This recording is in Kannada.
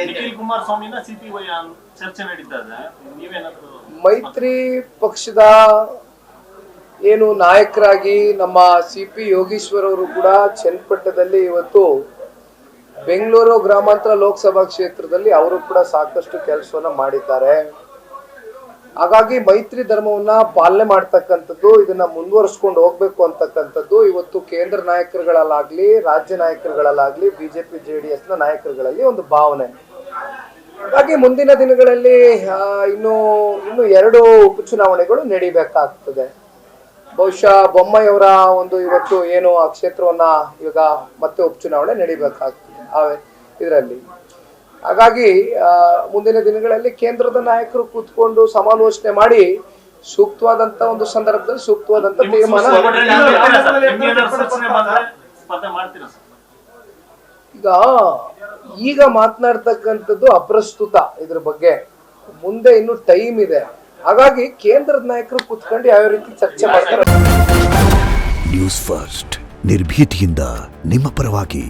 ನಿಖಿಲ್ ಕುಮಾರಸ್ವಾಮಿನ ಸಿಪಿವೈ ಚರ್ಚೆ ನಡೀತಾ ಇದೆ. ನೀವೇನಾದ್ರೂ ಮೈತ್ರಿ ಪಕ್ಷದ ಏನು ನಾಯಕರಾಗಿ ನಮ್ಮ ಸಿ.ಪಿ. ಯೋಗೀಶ್ವರ್ ಅವರು ಕೂಡ ಚನ್ನಪಟ್ಟಣದಲ್ಲಿ ಇವತ್ತು ಬೆಂಗಳೂರು ಗ್ರಾಮಾಂತರ ಲೋಕಸಭಾ ಕ್ಷೇತ್ರದಲ್ಲಿ ಅವರು ಕೂಡ ಸಾಕಷ್ಟು ಕೆಲಸವನ್ನ ಮಾಡಿದ್ದಾರೆ. ಹಾಗಾಗಿ ಮೈತ್ರಿ ಧರ್ಮವನ್ನ ಪಾಲನೆ ಮಾಡ್ತಕ್ಕಂಥದ್ದು, ಇದನ್ನ ಮುಂದುವರಿಸ್ಕೊಂಡು ಹೋಗ್ಬೇಕು ಅಂತಕ್ಕಂಥದ್ದು ಇವತ್ತು ಕೇಂದ್ರ ನಾಯಕರುಗಳಲ್ಲಾಗ್ಲಿ ರಾಜ್ಯ ನಾಯಕರುಗಳಲ್ಲಾಗ್ಲಿ ಬಿಜೆಪಿ JDS ನ ನಾಯಕರುಗಳಲ್ಲಿ ಒಂದು ಭಾವನೆ. ಹಾಗಾಗಿ ಮುಂದಿನ ದಿನಗಳಲ್ಲಿ ಇನ್ನು 2 ಉಪಚುನಾವಣೆಗಳು ನಡೀಬೇಕಾಗ್ತದೆ. ಬಹುಶಃ ಬೊಮ್ಮಾಯಿಯವರ ಒಂದು ಇವತ್ತು ಏನು ಆ ಕ್ಷೇತ್ರವನ್ನ ಇವಾಗ ಮತ್ತೆ ಉಪಚುನಾವಣೆ ನಡೀಬೇಕಾಗ್ತದೆ ಇದರಲ್ಲಿ. ಹಾಗಾಗಿ ಮುಂದಿನ ದಿನಗಳಲ್ಲಿ ಕೇಂದ್ರದ ನಾಯಕರು ಕೂತ್ಕೊಂಡು ಸಮಾಲೋಚನೆ ಮಾಡಿ ಸೂಕ್ತವಾದಂತ ಒಂದು ಸಂದರ್ಭದಲ್ಲಿ ಸೂಕ್ತವಾದಂತ ತೀರ್ಮಾನ. ಈಗ ಮಾತನಾಡ್ತಕ್ಕಂಥದ್ದು ಅಪ್ರಸ್ತುತ, ಇದ್ರ ಬಗ್ಗೆ ಮುಂದೆ ಇನ್ನು ಟೈಮ್ ಇದೆ. ಹಾಗಾಗಿ ಕೇಂದ್ರದ ನಾಯಕರು ಕೂತ್ಕೊಂಡು ಯಾವ ರೀತಿ ಚರ್ಚೆ ಮಾಡ್ತಾರೆ. ನ್ಯೂಸ್ ಫಸ್ಟ್ ನಿರ್ಭೀತಿಯಿಂದ ನಿಮ್ಮ ಪರವಾಗಿ.